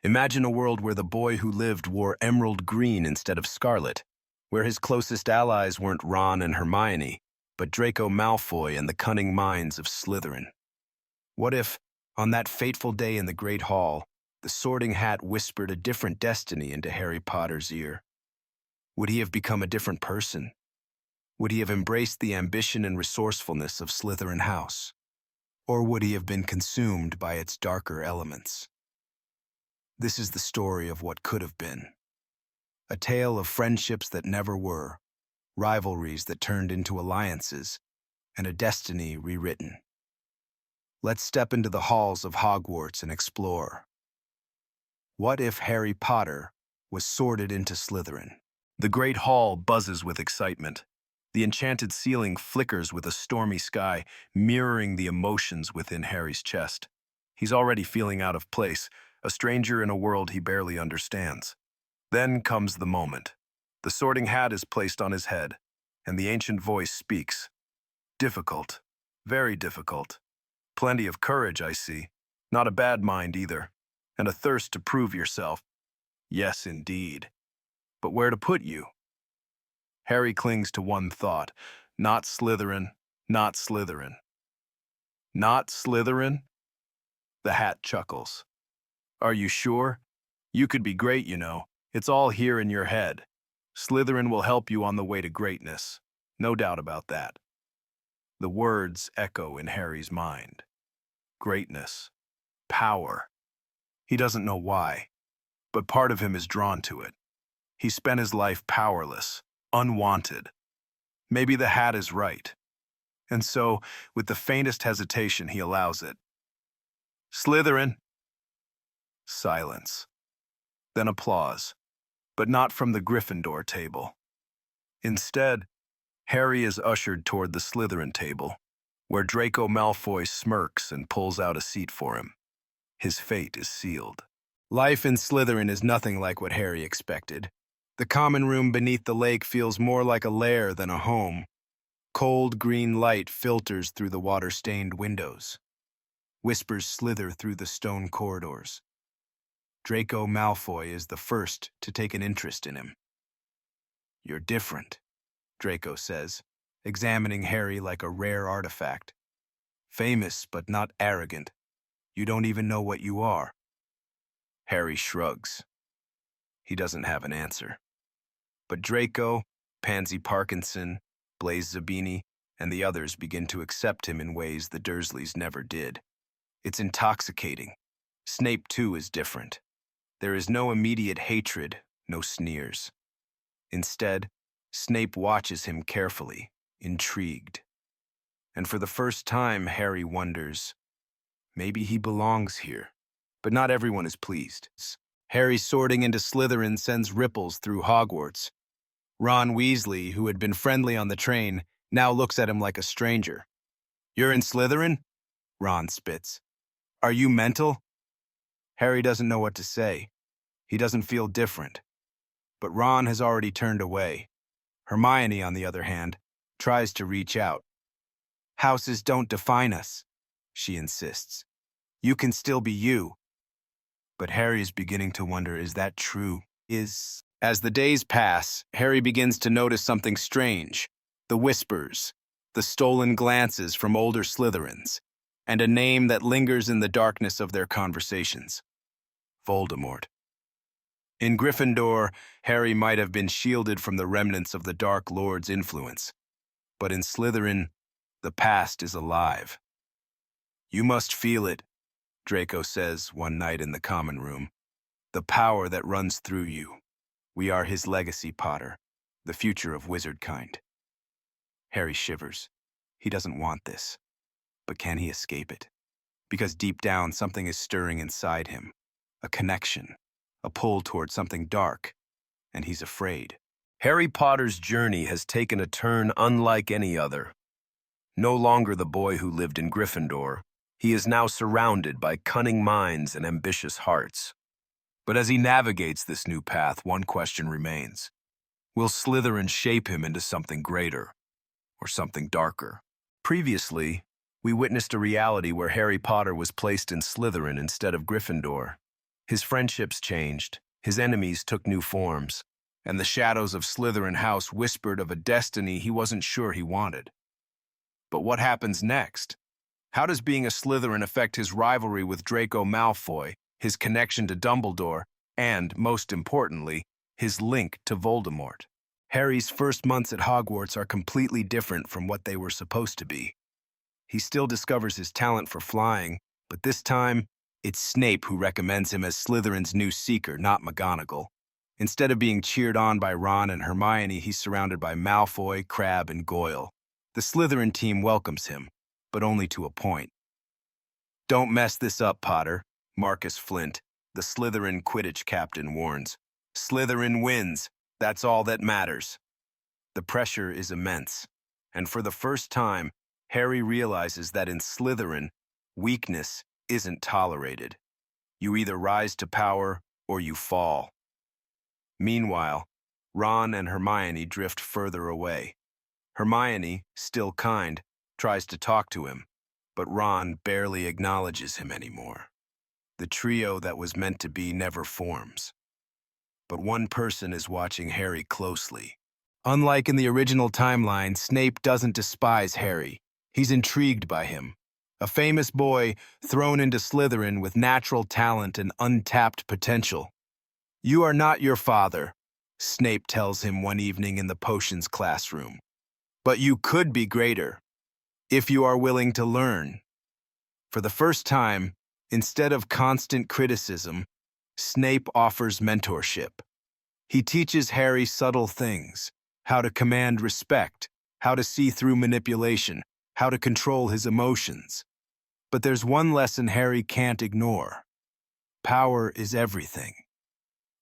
Imagine a world where the boy who lived wore emerald green instead of scarlet, where his closest allies weren't Ron and Hermione, but Draco Malfoy and the cunning minds of Slytherin. What if, on that fateful day in the Great Hall, the Sorting Hat whispered a different destiny into Harry Potter's ear? Would he have become a different person? Would he have embraced the ambition and resourcefulness of Slytherin House? Or would he have been consumed by its darker elements? This is the story of what could have been. A tale of friendships that never were, rivalries that turned into alliances, and a destiny rewritten. Let's step into the halls of Hogwarts and explore. What if Harry Potter was sorted into Slytherin? The Great Hall buzzes with excitement. The enchanted ceiling flickers with a stormy sky, mirroring the emotions within Harry's chest. He's already feeling out of place, a stranger in a world he barely understands. Then comes the moment. The Sorting Hat is placed on his head, and the ancient voice speaks. Difficult, very difficult. Plenty of courage, I see. Not a bad mind either, and a thirst to prove yourself. Yes, indeed. But where to put you? Harry clings to one thought. Not Slytherin, not Slytherin. Not Slytherin? The Hat chuckles. Are you sure? You could be great, you know. It's all here in your head. Slytherin will help you on the way to greatness. No doubt about that. The words echo in Harry's mind. Greatness. Power. He doesn't know why, but part of him is drawn to it. He spent his life powerless, unwanted. Maybe the Hat is right. And so, with the faintest hesitation, he allows it. Slytherin. Silence. Then applause, but not from the Gryffindor table. Instead, Harry is ushered toward the Slytherin table, where Draco Malfoy smirks and pulls out a seat for him. His fate is sealed. Life in Slytherin is nothing like what Harry expected. The common room beneath the lake feels more like a lair than a home. Cold green light filters through the water-stained windows. Whispers slither through the stone corridors. Draco Malfoy is the first to take an interest in him. You're different, Draco says, examining Harry like a rare artifact. Famous but not arrogant. You don't even know what you are. Harry shrugs. He doesn't have an answer. But Draco, Pansy Parkinson, Blaise Zabini, and the others begin to accept him in ways the Dursleys never did. It's intoxicating. Snape, too, is different. There is no immediate hatred, no sneers. Instead, Snape watches him carefully, intrigued. And for the first time, Harry wonders, maybe he belongs here. But not everyone is pleased. Harry's sorting into Slytherin sends ripples through Hogwarts. Ron Weasley, who had been friendly on the train, now looks at him like a stranger. You're in Slytherin? Ron spits. Are you mental? Harry doesn't know what to say. He doesn't feel different. But Ron has already turned away. Hermione, on the other hand, tries to reach out. Houses don't define us, she insists. You can still be you. But Harry is beginning to wonder, is that true? As the days pass, Harry begins to notice something strange. The whispers, the stolen glances from older Slytherins, and a name that lingers in the darkness of their conversations. Voldemort. In Gryffindor, Harry might have been shielded from the remnants of the Dark Lord's influence. But in Slytherin, the past is alive. You must feel it, Draco says one night in the common room. The power that runs through you. We are his legacy, Potter, the future of wizardkind. Harry shivers. He doesn't want this. But can he escape it? Because deep down, something is stirring inside him. A connection, a pull toward something dark, and he's afraid. Harry Potter's journey has taken a turn unlike any other. No longer the boy who lived in Gryffindor, he is now surrounded by cunning minds and ambitious hearts. But as he navigates this new path, one question remains. Will Slytherin shape him into something greater, or something darker? Previously, we witnessed a reality where Harry Potter was placed in Slytherin instead of Gryffindor. His friendships changed, his enemies took new forms, and the shadows of Slytherin House whispered of a destiny he wasn't sure he wanted. But what happens next? How does being a Slytherin affect his rivalry with Draco Malfoy, his connection to Dumbledore, and, most importantly, his link to Voldemort? Harry's first months at Hogwarts are completely different from what they were supposed to be. He still discovers his talent for flying, but this time, it's Snape who recommends him as Slytherin's new seeker, not McGonagall. Instead of being cheered on by Ron and Hermione, he's surrounded by Malfoy, Crabbe, and Goyle. The Slytherin team welcomes him, but only to a point. "Don't mess this up, Potter," Marcus Flint, the Slytherin Quidditch captain, warns. "Slytherin wins. That's all that matters." The pressure is immense, and for the first time, Harry realizes that in Slytherin, weakness isn't tolerated. You either rise to power or you fall. Meanwhile, Ron and Hermione drift further away. Hermione, still kind, tries to talk to him, but Ron barely acknowledges him anymore. The trio that was meant to be never forms. But one person is watching Harry closely. Unlike in the original timeline, Snape doesn't despise Harry. He's intrigued by him. A famous boy thrown into Slytherin with natural talent and untapped potential. "You are not your father," Snape tells him one evening in the potions classroom. "But you could be greater, if you are willing to learn." For the first time, instead of constant criticism, Snape offers mentorship. He teaches Harry subtle things: how to command respect, how to see through manipulation, how to control his emotions. But there's one lesson Harry can't ignore. Power is everything.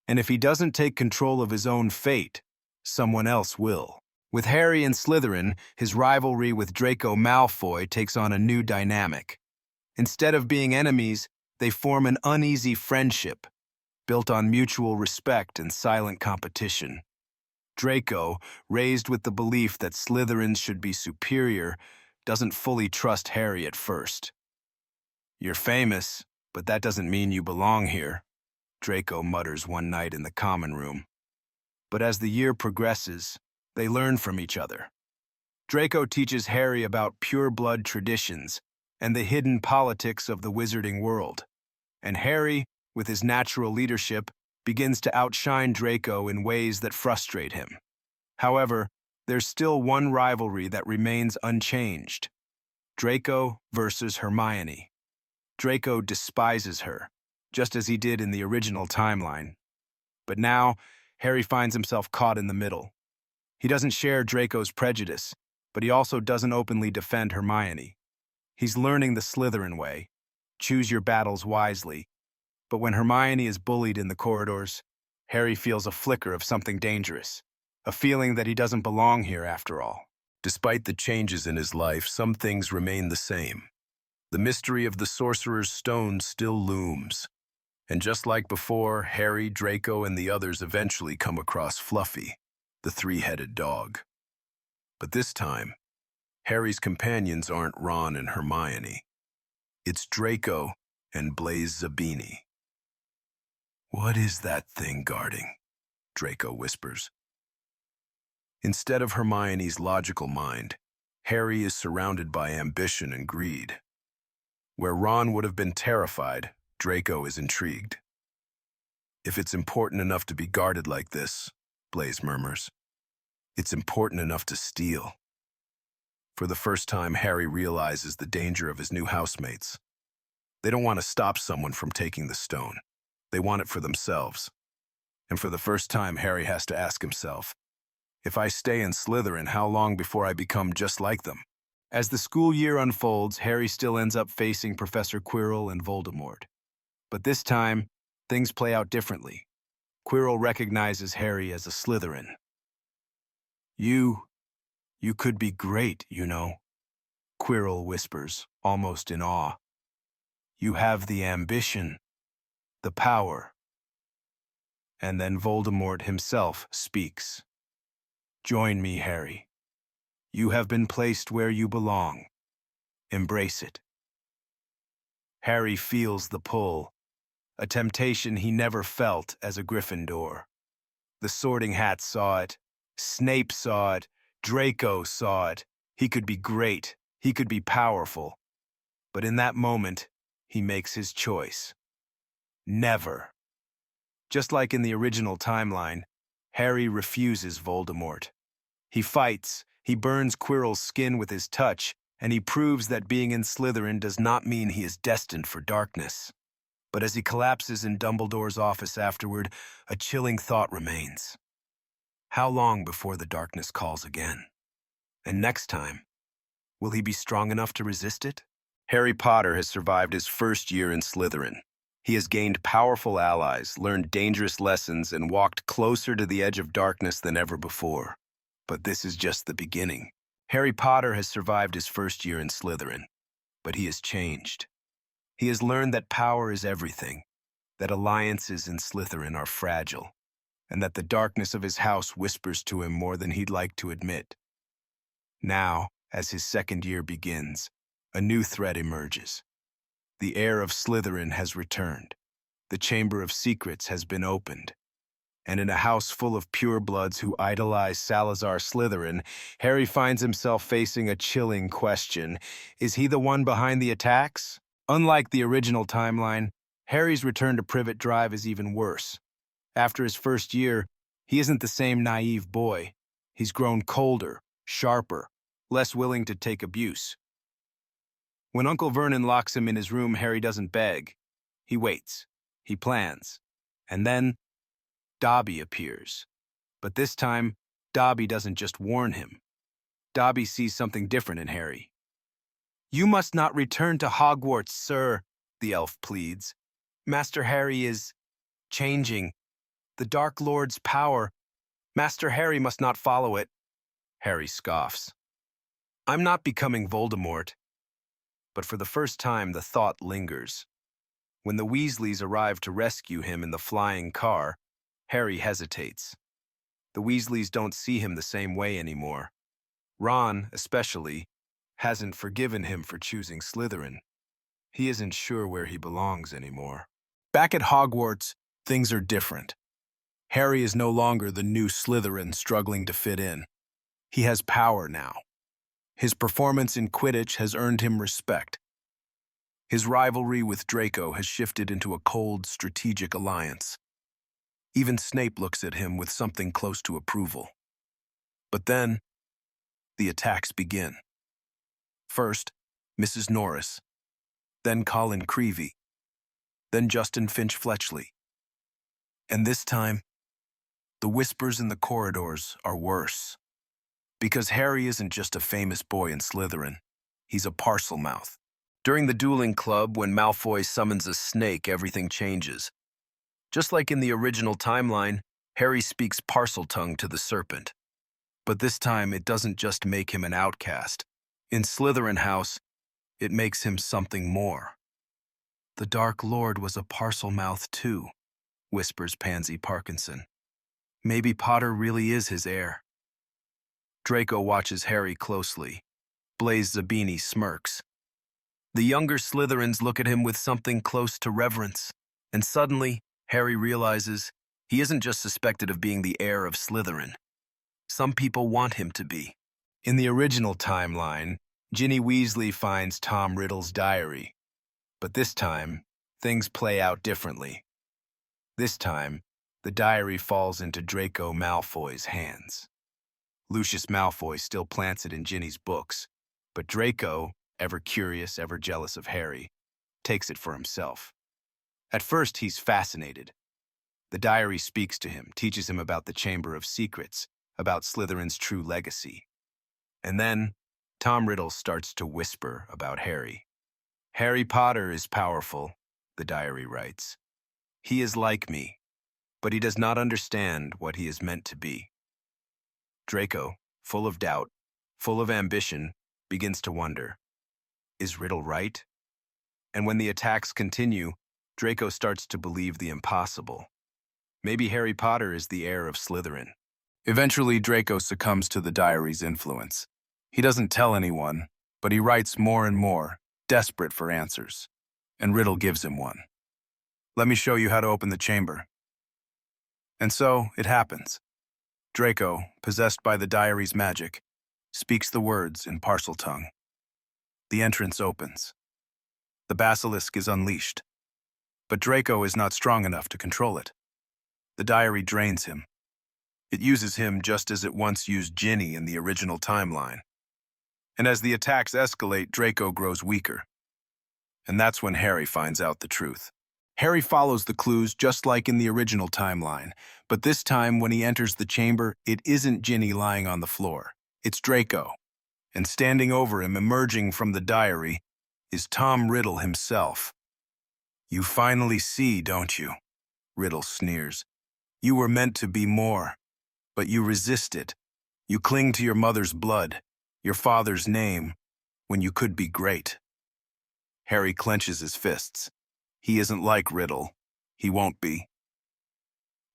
And if he doesn't take control of his own fate, someone else will. With Harry and Slytherin, his rivalry with Draco Malfoy takes on a new dynamic. Instead of being enemies, they form an uneasy friendship, built on mutual respect and silent competition. Draco, raised with the belief that Slytherins should be superior, doesn't fully trust Harry at first. "You're famous, but that doesn't mean you belong here," Draco mutters one night in the common room. But as the year progresses, they learn from each other. Draco teaches Harry about pure-blood traditions and the hidden politics of the wizarding world. And Harry, with his natural leadership, begins to outshine Draco in ways that frustrate him. However, there's still one rivalry that remains unchanged: Draco versus Hermione. Draco despises her, just as he did in the original timeline. But now, Harry finds himself caught in the middle. He doesn't share Draco's prejudice, but he also doesn't openly defend Hermione. He's learning the Slytherin way: choose your battles wisely. But when Hermione is bullied in the corridors, Harry feels a flicker of something dangerous, a feeling that he doesn't belong here after all. Despite the changes in his life, some things remain the same. The mystery of the Sorcerer's Stone still looms. And just like before, Harry, Draco, and the others eventually come across Fluffy, the three-headed dog. But this time, Harry's companions aren't Ron and Hermione. It's Draco and Blaise Zabini. "What is that thing guarding?" Draco whispers. Instead of Hermione's logical mind, Harry is surrounded by ambition and greed. Where Ron would have been terrified, Draco is intrigued. "If it's important enough to be guarded like this," Blaise murmurs, "it's important enough to steal." For the first time, Harry realizes the danger of his new housemates. They don't want to stop someone from taking the stone. They want it for themselves. And for the first time, Harry has to ask himself, if I stay in Slytherin, how long before I become just like them? As the school year unfolds, Harry still ends up facing Professor Quirrell and Voldemort. But this time, things play out differently. Quirrell recognizes Harry as a Slytherin. You could be great, you know," Quirrell whispers, almost in awe. "You have the ambition, the power." And then Voldemort himself speaks. "Join me, Harry. You have been placed where you belong. Embrace it." Harry feels the pull, a temptation he never felt as a Gryffindor. The Sorting Hat saw it, Snape saw it, Draco saw it. He could be great, he could be powerful. But in that moment, he makes his choice. Never. Just like in the original timeline, Harry refuses Voldemort. He fights, he burns Quirrell's skin with his touch, and he proves that being in Slytherin does not mean he is destined for darkness. But as he collapses in Dumbledore's office afterward, a chilling thought remains. How long before the darkness calls again? And next time, will he be strong enough to resist it? Harry Potter has survived his first year in Slytherin. He has gained powerful allies, learned dangerous lessons, and walked closer to the edge of darkness than ever before. But this is just the beginning. Harry Potter has survived his first year in Slytherin, but he has changed. He has learned that power is everything, that alliances in Slytherin are fragile, and that the darkness of his house whispers to him more than he'd like to admit. Now, as his second year begins, a new threat emerges. The heir of Slytherin has returned. The Chamber of Secrets has been opened. And in a house full of purebloods who idolize Salazar Slytherin, Harry finds himself facing a chilling question. Is he the one behind the attacks? Unlike the original timeline, Harry's return to Privet Drive is even worse. After his first year, he isn't the same naive boy. He's grown colder, sharper, less willing to take abuse. When Uncle Vernon locks him in his room, Harry doesn't beg. He waits. He plans. And then Dobby appears. But this time, Dobby doesn't just warn him. Dobby sees something different in Harry. "You must not return to Hogwarts, sir," the elf pleads. "Master Harry is changing. The Dark Lord's power. Master Harry must not follow it." Harry scoffs. "I'm not becoming Voldemort." But for the first time, the thought lingers. When the Weasleys arrive to rescue him in the flying car, Harry hesitates. The Weasleys don't see him the same way anymore. Ron, especially, hasn't forgiven him for choosing Slytherin. He isn't sure where he belongs anymore. Back at Hogwarts, things are different. Harry is no longer the new Slytherin struggling to fit in. He has power now. His performance in Quidditch has earned him respect. His rivalry with Draco has shifted into a cold, strategic alliance. Even Snape looks at him with something close to approval. But then, the attacks begin. First, Mrs. Norris, then Colin Creevey, then Justin Finch Fletchley. And this time, the whispers in the corridors are worse. Because Harry isn't just a famous boy in Slytherin, he's a Parselmouth. During the dueling club, when Malfoy summons a snake, everything changes. Just like in the original timeline, Harry speaks Parseltongue to the serpent. But this time, it doesn't just make him an outcast. In Slytherin House, it makes him something more. "The Dark Lord was a Parselmouth too," whispers Pansy Parkinson. "Maybe Potter really is his heir." Draco watches Harry closely. Blaise Zabini smirks. The younger Slytherins look at him with something close to reverence, and suddenly, Harry realizes he isn't just suspected of being the heir of Slytherin. Some people want him to be. In the original timeline, Ginny Weasley finds Tom Riddle's diary. But this time, things play out differently. This time, the diary falls into Draco Malfoy's hands. Lucius Malfoy still plants it in Ginny's books, but Draco, ever curious, ever jealous of Harry, takes it for himself. At first, he's fascinated. The diary speaks to him, teaches him about the Chamber of Secrets, about Slytherin's true legacy. And then, Tom Riddle starts to whisper about Harry. "Harry Potter is powerful," the diary writes. "He is like me, but he does not understand what he is meant to be." Draco, full of doubt, full of ambition, begins to wonder, is Riddle right? And when the attacks continue, Draco starts to believe the impossible. Maybe Harry Potter is the heir of Slytherin. Eventually, Draco succumbs to the diary's influence. He doesn't tell anyone, but he writes more and more, desperate for answers. And Riddle gives him one. Let me show you how to open the chamber. And so, it happens. Draco, possessed by the diary's magic, speaks the words in parcel tongue. The entrance opens. The basilisk is unleashed. But Draco is not strong enough to control it. The diary drains him. It uses him just as it once used Ginny in the original timeline. And as the attacks escalate, Draco grows weaker. And that's when Harry finds out the truth. Harry follows the clues just like in the original timeline, but this time when he enters the chamber, it isn't Ginny lying on the floor. It's Draco. And standing over him, emerging from the diary, is Tom Riddle himself. "You finally see, don't you?" Riddle sneers. "You were meant to be more, but you resist it. You cling to your mother's blood, your father's name, when you could be great." Harry clenches his fists. He isn't like Riddle. He won't be.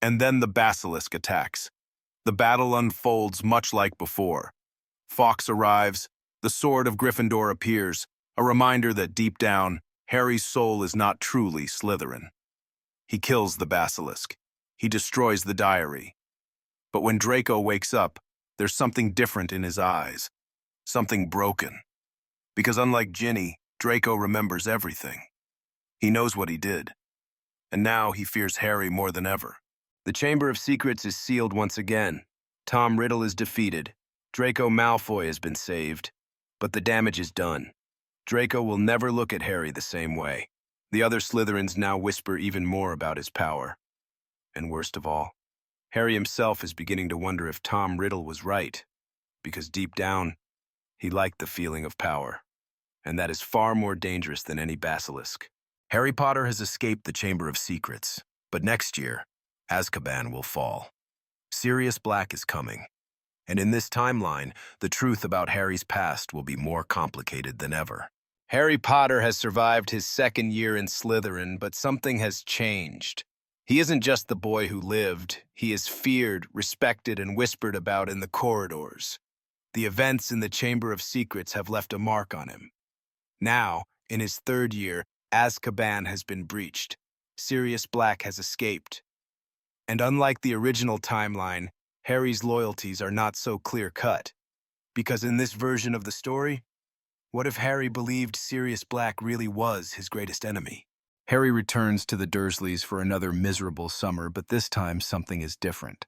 And then the basilisk attacks. The battle unfolds much like before. Fawkes arrives, the sword of Gryffindor appears, a reminder that deep down, Harry's soul is not truly Slytherin. He kills the basilisk. He destroys the diary. But when Draco wakes up, there's something different in his eyes. Something broken. Because unlike Ginny, Draco remembers everything. He knows what he did. And now he fears Harry more than ever. The Chamber of Secrets is sealed once again. Tom Riddle is defeated. Draco Malfoy has been saved. But the damage is done. Draco will never look at Harry the same way. The other Slytherins now whisper even more about his power. And worst of all, Harry himself is beginning to wonder if Tom Riddle was right. Because deep down, he liked the feeling of power. And that is far more dangerous than any basilisk. Harry Potter has escaped the Chamber of Secrets, but next year, Azkaban will fall. Sirius Black is coming. And in this timeline, the truth about Harry's past will be more complicated than ever. Harry Potter has survived his second year in Slytherin, but something has changed. He isn't just the boy who lived. He is feared, respected, and whispered about in the corridors. The events in the Chamber of Secrets have left a mark on him. Now, in his third year, Azkaban has been breached. Sirius Black has escaped. And unlike the original timeline, Harry's loyalties are not so clear-cut. Because in this version of the story, what if Harry believed Sirius Black really was his greatest enemy? Harry returns to the Dursleys for another miserable summer, but this time something is different.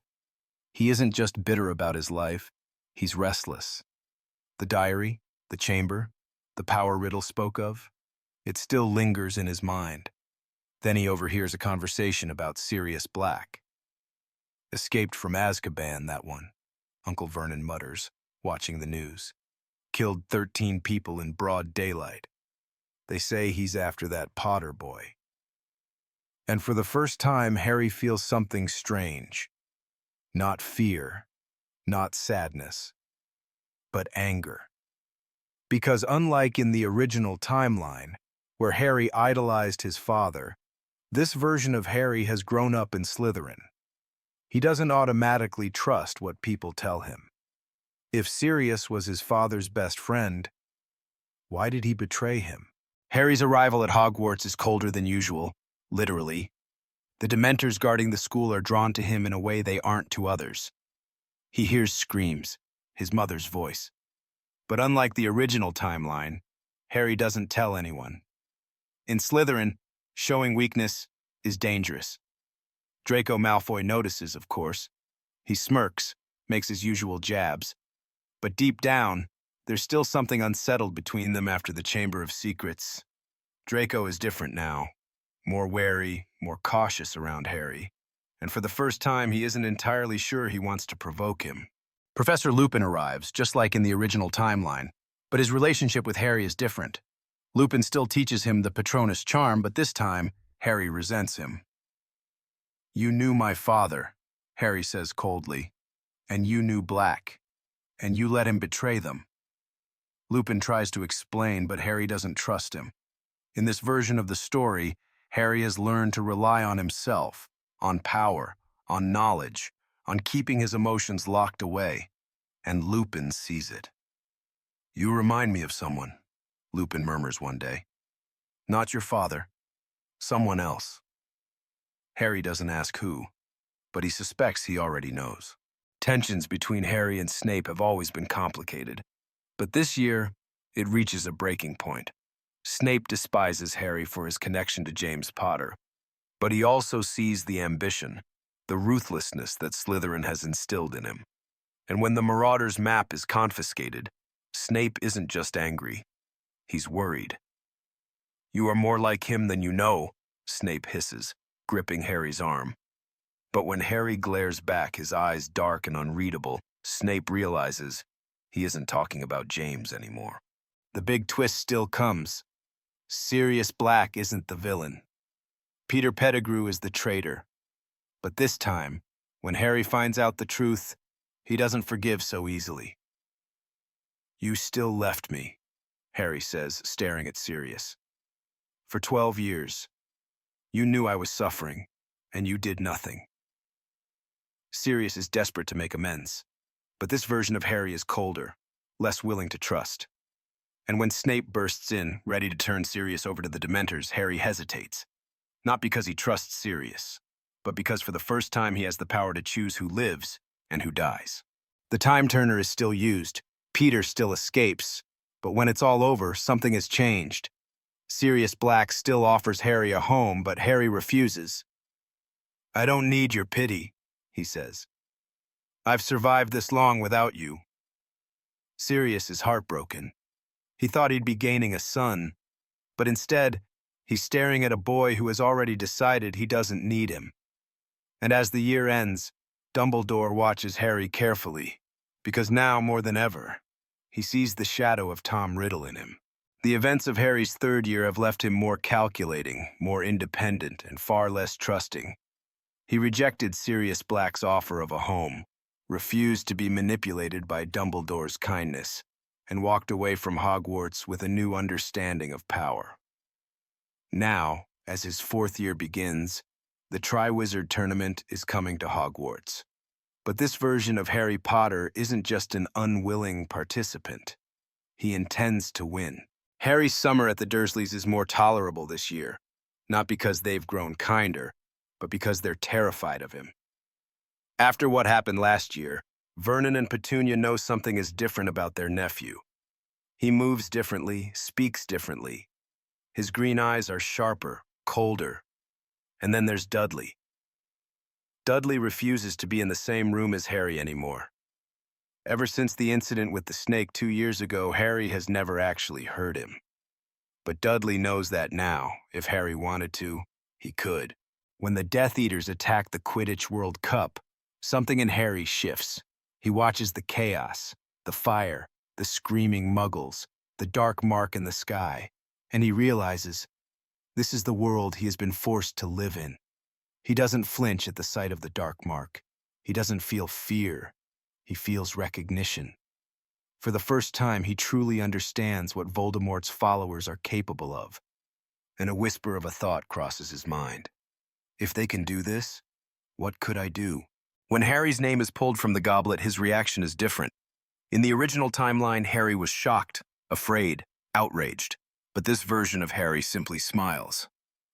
He isn't just bitter about his life, he's restless. The diary, the chamber, the power Riddle spoke of, it still lingers in his mind. Then he overhears a conversation about Sirius Black. "Escaped from Azkaban, that one," Uncle Vernon mutters, watching the news. "Killed 13 people in broad daylight. They say he's after that Potter boy." And for the first time, Harry feels something strange. Not fear, not sadness, but anger. Because unlike in the original timeline, where Harry idolized his father, this version of Harry has grown up in Slytherin. He doesn't automatically trust what people tell him. If Sirius was his father's best friend, why did he betray him? Harry's arrival at Hogwarts is colder than usual, literally. The Dementors guarding the school are drawn to him in a way they aren't to others. He hears screams, his mother's voice. But unlike the original timeline, Harry doesn't tell anyone. In Slytherin, showing weakness is dangerous. Draco Malfoy notices, of course. He smirks, makes his usual jabs. But deep down, there's still something unsettled between them after the Chamber of Secrets. Draco is different now, more wary, more cautious around Harry. And for the first time, he isn't entirely sure he wants to provoke him. Professor Lupin arrives, just like in the original timeline, but his relationship with Harry is different. Lupin still teaches him the Patronus charm, but this time, Harry resents him. "You knew my father," Harry says coldly, "and you knew Black, and you let him betray them." Lupin tries to explain, but Harry doesn't trust him. In this version of the story, Harry has learned to rely on himself, on power, on knowledge, on keeping his emotions locked away, and Lupin sees it. "You remind me of someone," Lupin murmurs one day. "Not your father. Someone else." Harry doesn't ask who, but he suspects he already knows. Tensions between Harry and Snape have always been complicated, but this year, it reaches a breaking point. Snape despises Harry for his connection to James Potter, but he also sees the ambition, the ruthlessness that Slytherin has instilled in him. And when the Marauder's map is confiscated, Snape isn't just angry, he's worried. "You are more like him than you know," Snape hisses, gripping Harry's arm. But when Harry glares back, his eyes dark and unreadable, Snape realizes he isn't talking about James anymore. The big twist still comes. Sirius Black isn't the villain. Peter Pettigrew is the traitor. But this time, when Harry finds out the truth, he doesn't forgive so easily. "You still left me," Harry says, staring at Sirius. "For 12 years. You knew I was suffering, and you did nothing." Sirius is desperate to make amends, but this version of Harry is colder, less willing to trust. And when Snape bursts in, ready to turn Sirius over to the Dementors, Harry hesitates. Not because he trusts Sirius, but because for the first time he has the power to choose who lives and who dies. The time turner is still used, Peter still escapes, but when it's all over, something has changed. Sirius Black still offers Harry a home, but Harry refuses. "I don't need your pity," he says. "I've survived this long without you." Sirius is heartbroken. He thought he'd be gaining a son, but instead, he's staring at a boy who has already decided he doesn't need him. And as the year ends, Dumbledore watches Harry carefully, because now, more than ever, he sees the shadow of Tom Riddle in him. The events of Harry's third year have left him more calculating, more independent, and far less trusting. He rejected Sirius Black's offer of a home, refused to be manipulated by Dumbledore's kindness, and walked away from Hogwarts with a new understanding of power. Now, as his fourth year begins, the Triwizard Tournament is coming to Hogwarts. But this version of Harry Potter isn't just an unwilling participant. He intends to win. Harry's summer at the Dursleys is more tolerable this year, not because they've grown kinder, but because they're terrified of him. After what happened last year, Vernon and Petunia know something is different about their nephew. He moves differently, speaks differently. His green eyes are sharper, colder. And then there's Dudley. Dudley refuses to be in the same room as Harry anymore. Ever since the incident with the snake 2 years ago, Harry has never actually hurt him. But Dudley knows that now, if Harry wanted to, he could. When the Death Eaters attack the Quidditch World Cup, something in Harry shifts. He watches the chaos, the fire, the screaming muggles, the dark mark in the sky, and he realizes this is the world he has been forced to live in. He doesn't flinch at the sight of the dark mark. He doesn't feel fear. He feels recognition. For the first time, he truly understands what Voldemort's followers are capable of. And a whisper of a thought crosses his mind. If they can do this, what could I do? When Harry's name is pulled from the goblet, his reaction is different. In the original timeline, Harry was shocked, afraid, outraged. But this version of Harry simply smiles.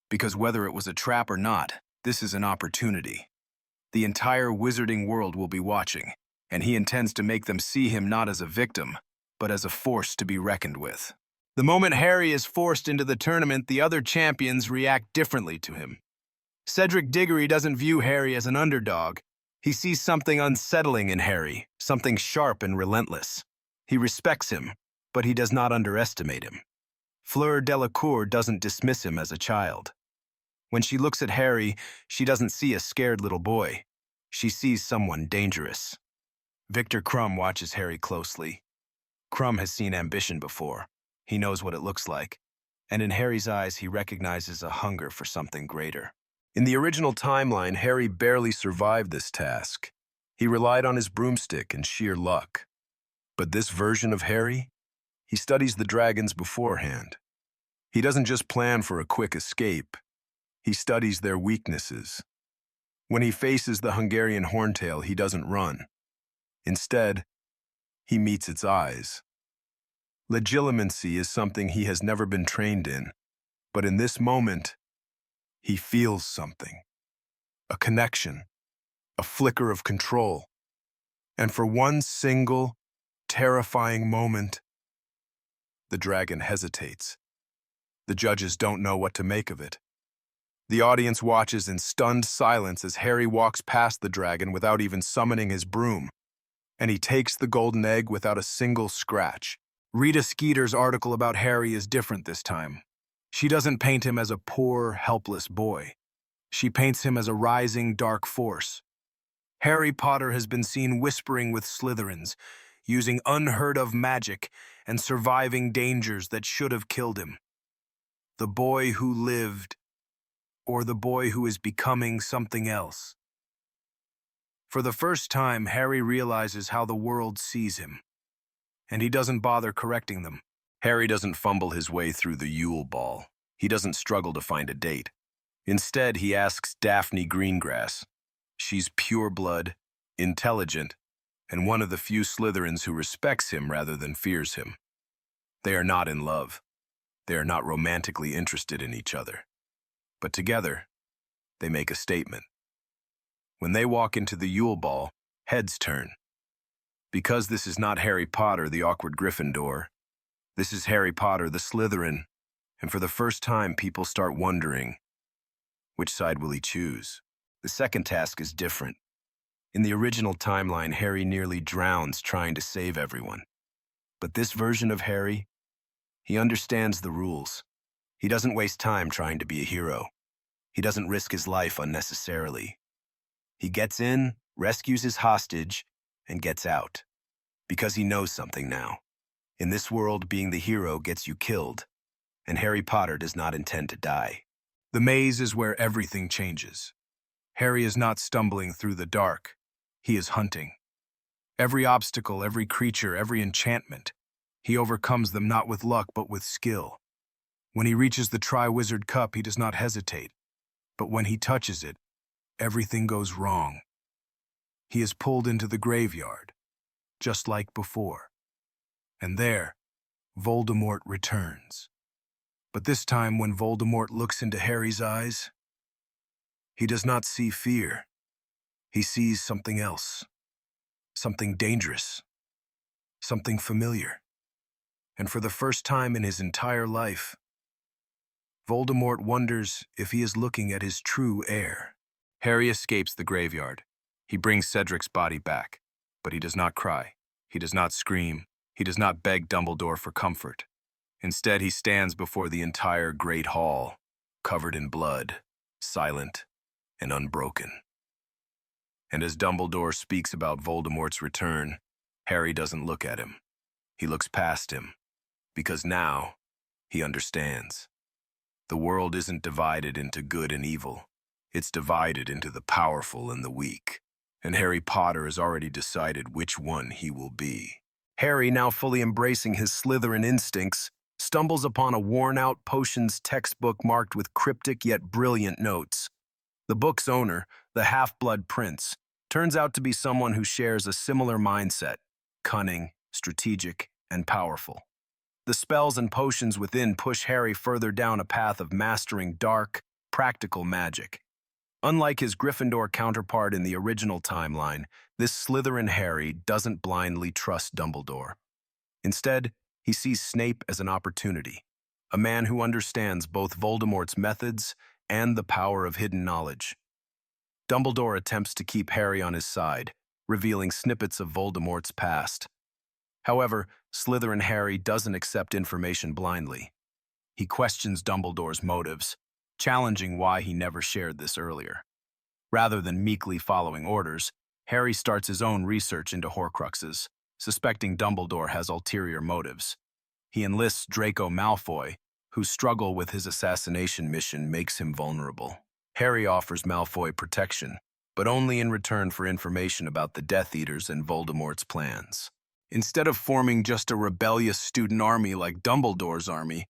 Because whether it was a trap or not, this is an opportunity. The entire wizarding world will be watching, and he intends to make them see him not as a victim, but as a force to be reckoned with. The moment Harry is forced into the tournament, the other champions react differently to him. Cedric Diggory doesn't view Harry as an underdog. He sees something unsettling in Harry, something sharp and relentless. He respects him, but he does not underestimate him. Fleur Delacour doesn't dismiss him as a child. When she looks at Harry, she doesn't see a scared little boy. She sees someone dangerous. Victor Krum watches Harry closely. Krum has seen ambition before. He knows what it looks like. And in Harry's eyes, he recognizes a hunger for something greater. In the original timeline, Harry barely survived this task. He relied on his broomstick and sheer luck. But this version of Harry, he studies the dragons beforehand. He doesn't just plan for a quick escape. He studies their weaknesses. When he faces the Hungarian horntail, he doesn't run. Instead, he meets its eyes. Legilimency is something he has never been trained in, but in this moment, he feels something. a connection, a flicker of control. And for one single, terrifying moment, the dragon hesitates. The judges don't know what to make of it. The audience watches in stunned silence as Harry walks past the dragon without even summoning his broom, and he takes the golden egg without a single scratch. Rita Skeeter's article about Harry is different this time. She doesn't paint him as a poor, helpless boy. She paints him as a rising, dark force. Harry Potter has been seen whispering with Slytherins, using unheard-of magic and surviving dangers that should have killed him. The boy who lived, or the boy who is becoming something else. For the first time, Harry realizes how the world sees him, and he doesn't bother correcting them. Harry doesn't fumble his way through the Yule Ball. He doesn't struggle to find a date. Instead, he asks Daphne Greengrass. She's pure blood, intelligent, and one of the few Slytherins who respects him rather than fears him. They are not in love. They are not romantically interested in each other. But together, they make a statement. When they walk into the Yule Ball, heads turn. Because this is not Harry Potter, the awkward Gryffindor. This is Harry Potter, the Slytherin. And for the first time, people start wondering, which side will he choose? The second task is different. In the original timeline, Harry nearly drowns trying to save everyone. But this version of Harry, he understands the rules. He doesn't waste time trying to be a hero. He doesn't risk his life unnecessarily. He gets in, rescues his hostage, and gets out. Because he knows something now. In this world, being the hero gets you killed, and Harry Potter does not intend to die. The maze is where everything changes. Harry is not stumbling through the dark. He is hunting. Every obstacle, every creature, every enchantment, he overcomes them not with luck but with skill. When he reaches the Triwizard Cup, he does not hesitate. But when he touches it, everything goes wrong. He is pulled into the graveyard, just like before. And there, Voldemort returns. But this time, when Voldemort looks into Harry's eyes, he does not see fear. He sees something else. Something dangerous. Something familiar. And for the first time in his entire life, Voldemort wonders if he is looking at his true heir. Harry escapes the graveyard. He brings Cedric's body back, but he does not cry. He does not scream. He does not beg Dumbledore for comfort. Instead, he stands before the entire Great Hall, covered in blood, silent, and unbroken. And as Dumbledore speaks about Voldemort's return, Harry doesn't look at him. He looks past him, because now he understands. The world isn't divided into good and evil. It's divided into the powerful and the weak. And Harry Potter has already decided which one he will be. Harry, now fully embracing his Slytherin instincts, stumbles upon a worn-out potions textbook marked with cryptic yet brilliant notes. The book's owner, the half-blood prince, turns out to be someone who shares a similar mindset, cunning, strategic, and powerful. The spells and potions within push Harry further down a path of mastering dark, practical magic. Unlike his Gryffindor counterpart in the original timeline, this Slytherin Harry doesn't blindly trust Dumbledore. Instead, he sees Snape as an opportunity, a man who understands both Voldemort's methods and the power of hidden knowledge. Dumbledore attempts to keep Harry on his side, revealing snippets of Voldemort's past. However, Slytherin Harry doesn't accept information blindly. He questions Dumbledore's motives, challenging why he never shared this earlier. Rather than meekly following orders, Harry starts his own research into Horcruxes, suspecting Dumbledore has ulterior motives. He enlists Draco Malfoy, whose struggle with his assassination mission makes him vulnerable. Harry offers Malfoy protection, but only in return for information about the Death Eaters and Voldemort's plans. Instead of forming just a rebellious student army like Dumbledore's army,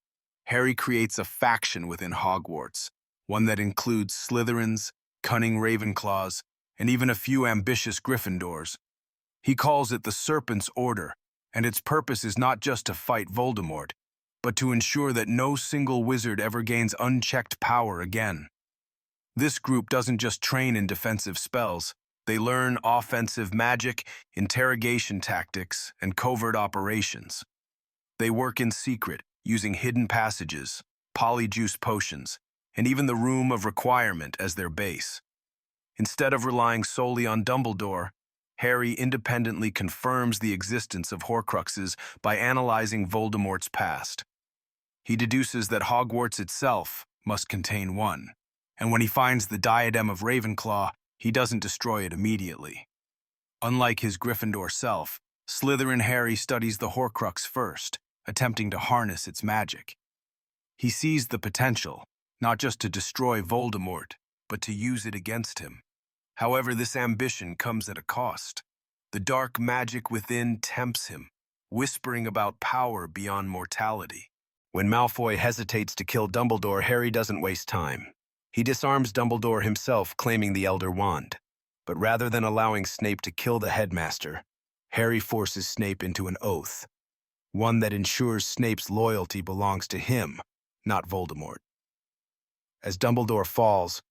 Harry creates a faction within Hogwarts, one that includes Slytherins, cunning Ravenclaws, and even a few ambitious Gryffindors. He calls it the Serpent's Order, and its purpose is not just to fight Voldemort, but to ensure that no single wizard ever gains unchecked power again. This group doesn't just train in defensive spells, they learn offensive magic, interrogation tactics, and covert operations. They work in secret, using hidden passages, polyjuice potions, and even the Room of Requirement as their base. Instead of relying solely on Dumbledore, Harry independently confirms the existence of Horcruxes by analyzing Voldemort's past. He deduces that Hogwarts itself must contain one, and when he finds the diadem of Ravenclaw, he doesn't destroy it immediately. Unlike his Gryffindor self, Slytherin Harry studies the Horcrux first, attempting to harness its magic. He sees the potential, not just to destroy Voldemort, but to use it against him. However, this ambition comes at a cost. The dark magic within tempts him, whispering about power beyond mortality. When Malfoy hesitates to kill Dumbledore, Harry doesn't waste time. He disarms Dumbledore himself, claiming the Elder Wand. But rather than allowing Snape to kill the headmaster, Harry forces Snape into an oath, one that ensures Snape's loyalty belongs to him, not Voldemort. As Dumbledore falls,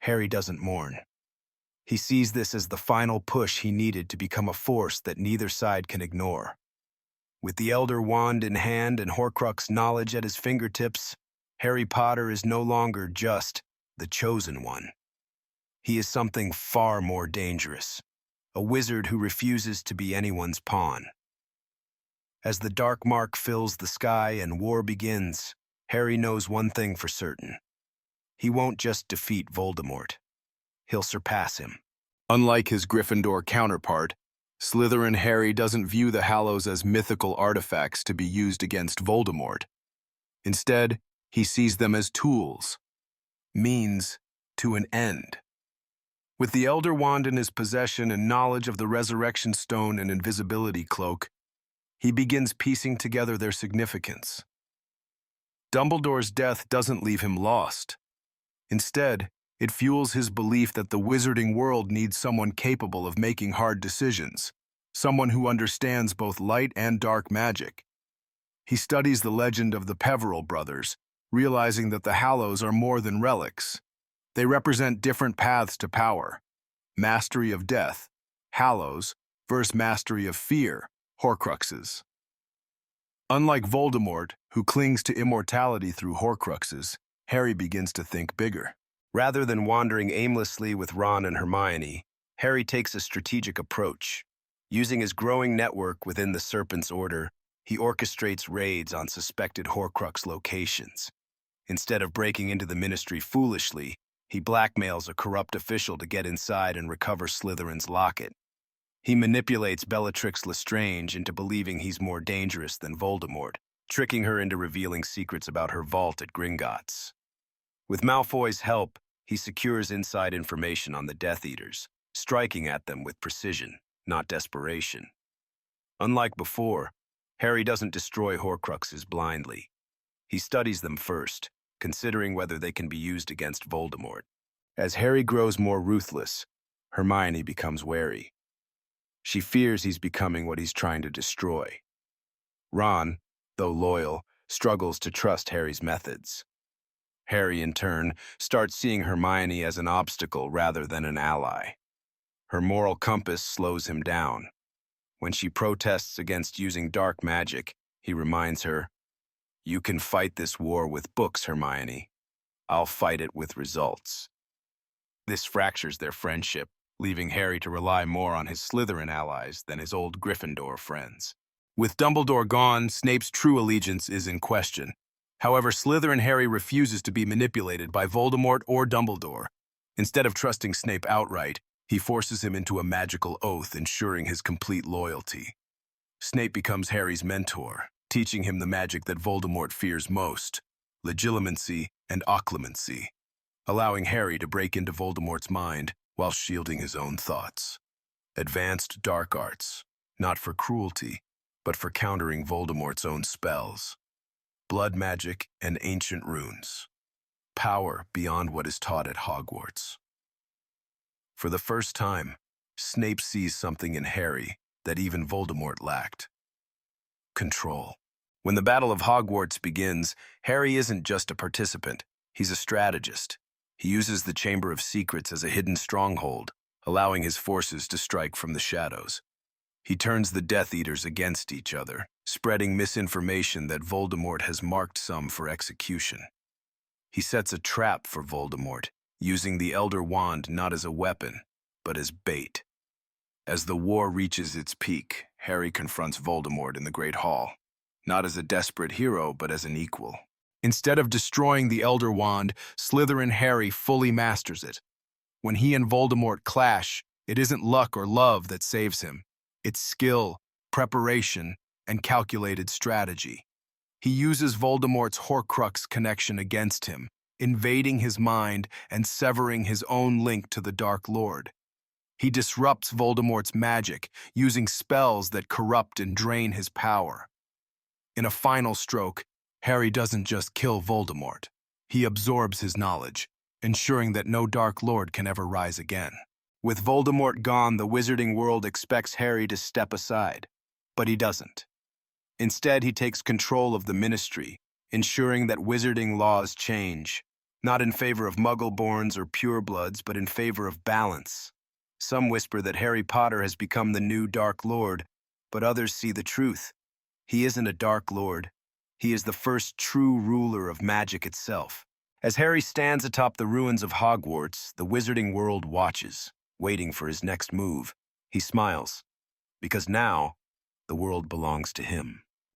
Harry doesn't mourn. He sees this as the final push he needed to become a force that neither side can ignore. With the Elder Wand in hand and Horcrux knowledge at his fingertips, Harry Potter is no longer just the Chosen One. He is something far more dangerous, a wizard who refuses to be anyone's pawn. As the dark mark fills the sky and war begins, Harry knows one thing for certain. He won't just defeat Voldemort. He'll surpass him. Unlike his Gryffindor counterpart, Slytherin Harry doesn't view the Hallows as mythical artifacts to be used against Voldemort. Instead, he sees them as tools, means to an end. With the Elder Wand in his possession and knowledge of the Resurrection Stone and Invisibility Cloak, he begins piecing together their significance. Dumbledore's death doesn't leave him lost. Instead, it fuels his belief that the wizarding world needs someone capable of making hard decisions, someone who understands both light and dark magic. He studies the legend of the Peverell brothers, realizing that the Hallows are more than relics. They represent different paths to power: mastery of death, Hallows, versus mastery of fear, Horcruxes. Unlike Voldemort, who clings to immortality through Horcruxes, Harry begins to think bigger. Rather than wandering aimlessly with Ron and Hermione, Harry takes a strategic approach. Using his growing network within the Serpent's Order, he orchestrates raids on suspected Horcrux locations. Instead of breaking into the Ministry foolishly, he blackmails a corrupt official to get inside and recover Slytherin's locket. He manipulates Bellatrix Lestrange into believing he's more dangerous than Voldemort, tricking her into revealing secrets about her vault at Gringotts. With Malfoy's help, he secures inside information on the Death Eaters, striking at them with precision, not desperation. Unlike before, Harry doesn't destroy Horcruxes blindly. He studies them first, considering whether they can be used against Voldemort. As Harry grows more ruthless, Hermione becomes wary. She fears he's becoming what he's trying to destroy. Ron, though loyal, struggles to trust Harry's methods. Harry, in turn, starts seeing Hermione as an obstacle rather than an ally. Her moral compass slows him down. When she protests against using dark magic, he reminds her, "You can fight this war with books, Hermione. I'll fight it with results." This fractures their friendship, leaving Harry to rely more on his Slytherin allies than his old Gryffindor friends. With Dumbledore gone, Snape's true allegiance is in question. However, Slytherin Harry refuses to be manipulated by Voldemort or Dumbledore. Instead of trusting Snape outright, he forces him into a magical oath, ensuring his complete loyalty. Snape becomes Harry's mentor, teaching him the magic that Voldemort fears most: legilimency and occlumency, allowing Harry to break into Voldemort's mind while shielding his own thoughts. Advanced dark arts, not for cruelty, but for countering Voldemort's own spells. Blood magic and ancient runes. Power beyond what is taught at Hogwarts. For the first time, Snape sees something in Harry that even Voldemort lacked: control. When the Battle of Hogwarts begins, Harry isn't just a participant, he's a strategist. He uses the Chamber of Secrets as a hidden stronghold, allowing his forces to strike from the shadows. He turns the Death Eaters against each other, spreading misinformation that Voldemort has marked some for execution. He sets a trap for Voldemort, using the Elder Wand not as a weapon, but as bait. As the war reaches its peak, Harry confronts Voldemort in the Great Hall, not as a desperate hero, but as an equal. Instead of destroying the Elder Wand, Slytherin Harry fully masters it. When he and Voldemort clash, it isn't luck or love that saves him. It's skill, preparation, and calculated strategy. He uses Voldemort's Horcrux connection against him, invading his mind and severing his own link to the Dark Lord. He disrupts Voldemort's magic, using spells that corrupt and drain his power. In a final stroke, Harry doesn't just kill Voldemort. He absorbs his knowledge, ensuring that no Dark Lord can ever rise again. With Voldemort gone, the wizarding world expects Harry to step aside, but he doesn't. Instead, he takes control of the Ministry, ensuring that wizarding laws change, not in favor of Muggle-borns or purebloods, but in favor of balance. Some whisper that Harry Potter has become the new Dark Lord, but others see the truth. He isn't a Dark Lord. He is the first true ruler of magic itself. As Harry stands atop the ruins of Hogwarts, the wizarding world watches, waiting for his next move. He smiles, because now the world belongs to him.